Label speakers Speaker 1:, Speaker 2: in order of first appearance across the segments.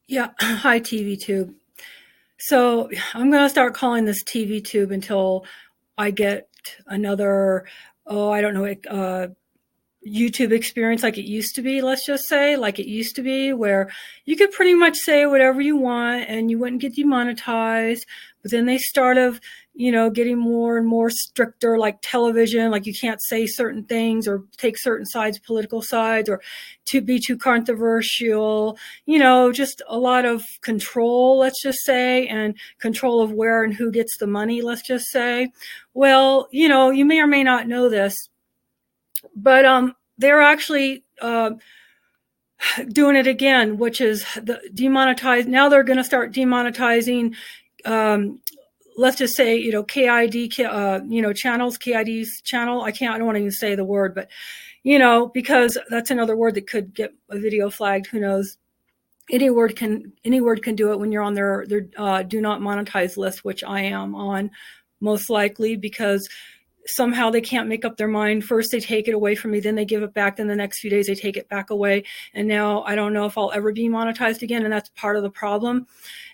Speaker 1: Yeah, hi TV tube. So I'm gonna start calling this TV tube until I get another, oh, I don't know, YouTube experience like it used to be, let's just say, like it used to be, where you could pretty much say whatever you want and you wouldn't get demonetized. But then they started, getting more and more stricter, like television, like you can't say certain things or take certain sides, political sides, or to be too controversial, just a lot of control, let's just say, and control of where and who gets the money, let's just say. Well, you may or may not know this, but they're actually doing it again, which is the demonetize. Now they're going to start demonetizing. Let's just say, KID, channels, KID's channel. I don't want to even say the word, but, because that's another word that could get a video flagged. Who knows? Any word can do it when you're on their do not monetize list, which I am on, most likely, because somehow they can't make up their mind. First they take it away from me, then they give it back, then the next few days they take it back away, and now I don't know if I'll ever be monetized again, and that's part of the problem.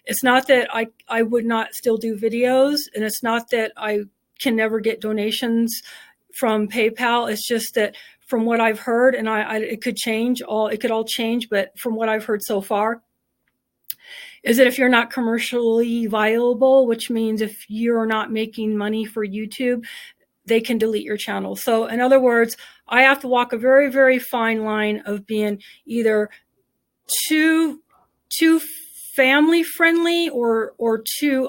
Speaker 1: It's not that I would not still do videos, and it's not that I can never get donations from PayPal. It's just that from what I've heard, and it could change, it could all change, but from what I've heard so far, is that if you're not commercially viable, which means if you're not making money for YouTube, they can delete your channel. So in other words, I have to walk a very, very fine line of being either too family friendly or too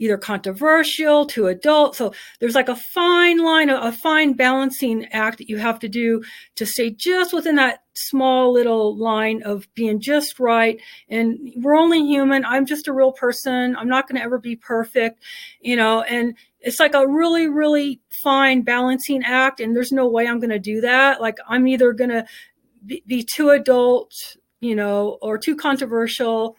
Speaker 1: either controversial, too adult. So there's like a fine line, a fine balancing act that you have to do to stay just within that small little line of being just right. And we're only human. I'm just a real person. I'm not going to ever be perfect, and it's like a really, really fine balancing act. And there's no way I'm going to do that. Like I'm either going to be too adult, or too controversial.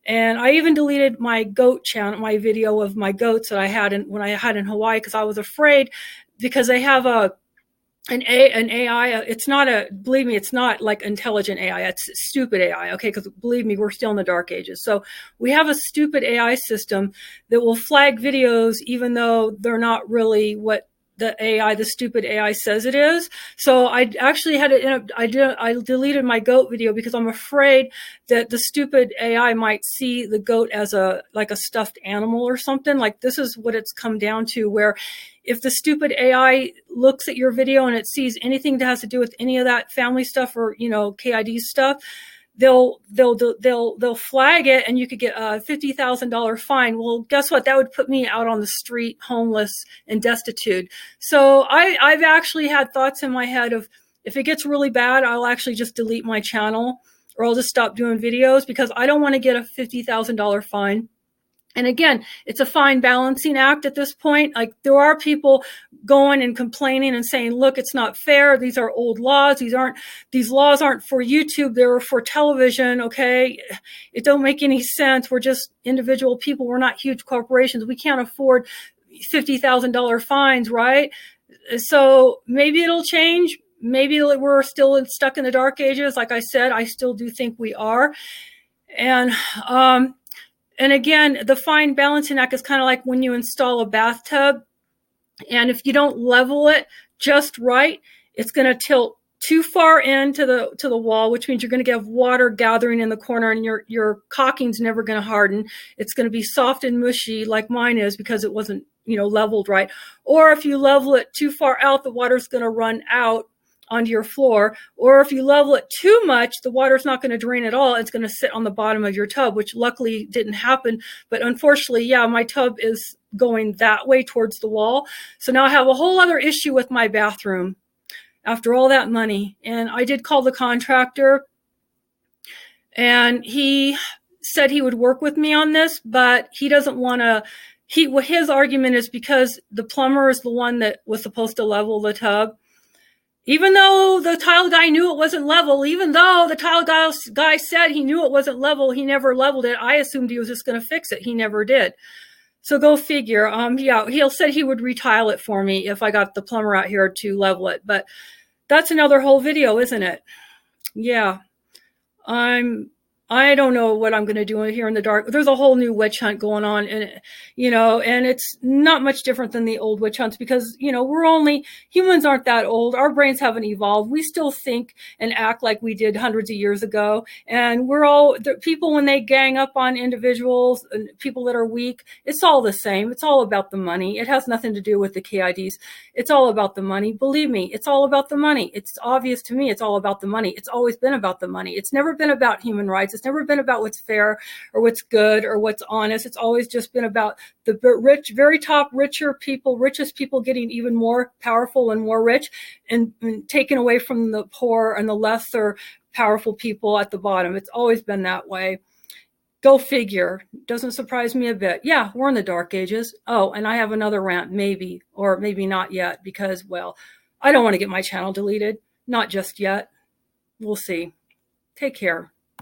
Speaker 1: And I even deleted my goat channel, my video of my goats that I had when I had in Hawaii, because I was afraid, because they have an AI. It's not believe me, it's not like intelligent AI. It's stupid AI. Okay, because believe me, we're still in the dark ages. So we have a stupid AI system that will flag videos even though they're not really what the stupid AI says it is. So I actually I deleted my goat video because I'm afraid that the stupid AI might see the goat as like a stuffed animal or something. Like this is what it's come down to, where if the stupid AI looks at your video and it sees anything that has to do with any of that family stuff or, KID stuff, they'll flag it, and you could get a $50,000 fine. Well, guess what? That would put me out on the street, homeless and destitute. So I've actually had thoughts in my head of, if it gets really bad, I'll actually just delete my channel, or I'll just stop doing videos, because I don't want to get a $50,000 fine. And again, it's a fine balancing act at this point. Like there are people going and complaining and saying, look, it's not fair. These are old laws. These laws aren't for YouTube. They're for television. Okay. It don't make any sense. We're just individual people. We're not huge corporations. We can't afford $50,000 fines, right? So maybe it'll change. Maybe we're still stuck in the dark ages. Like I said, I still do think we are. And again, the fine balancing act is kind of like when you install a bathtub, and if you don't level it just right, it's going to tilt too far into the wall, which means you're going to get water gathering in the corner, and your caulking's never going to harden. It's going to be soft and mushy like mine is, because it wasn't leveled right. Or if you level it too far out, the water's going to run out onto your floor. Or if you level it too much, the water's not going to drain at all. It's going to sit on the bottom of your tub, which luckily didn't happen. But unfortunately, yeah, my tub is going that way towards the wall. So now I have a whole other issue with my bathroom after all that money. And I did call the contractor, and he said he would work with me on this, but he doesn't want to. His argument is because the plumber is the one that was supposed to level the tub. Even though the tile guy knew it wasn't level, even though the tile guy said he knew it wasn't level, he never leveled it. I assumed he was just going to fix it. He never did. So go figure. Yeah, he said he would retile it for me if I got the plumber out here to level it. But that's another whole video, isn't it? Yeah. I'm I don't know what I'm going to do here in the dark. There's a whole new witch hunt going on, and and it's not much different than the old witch hunts because humans aren't that old. Our brains haven't evolved. We still think and act like we did hundreds of years ago, and we're all people when they gang up on individuals and people that are weak. It's all the same. It's all about the money. It has nothing to do with the KIDs. It's all about the money. Believe me, it's all about the money. It's obvious to me. It's all about the money. It's always been about the money. It's never been about human rights. It's never been about what's fair or what's good or what's honest. It's always just been about the rich, very top, richest people getting even more powerful and more rich and taken away from the poor and the lesser powerful people at the bottom. It's always been that way. Go figure. Doesn't surprise me a bit. Yeah, we're in the dark ages. Oh, and I have another rant, maybe, or maybe not yet, because, well, I don't want to get my channel deleted. Not just yet. We'll see. Take care.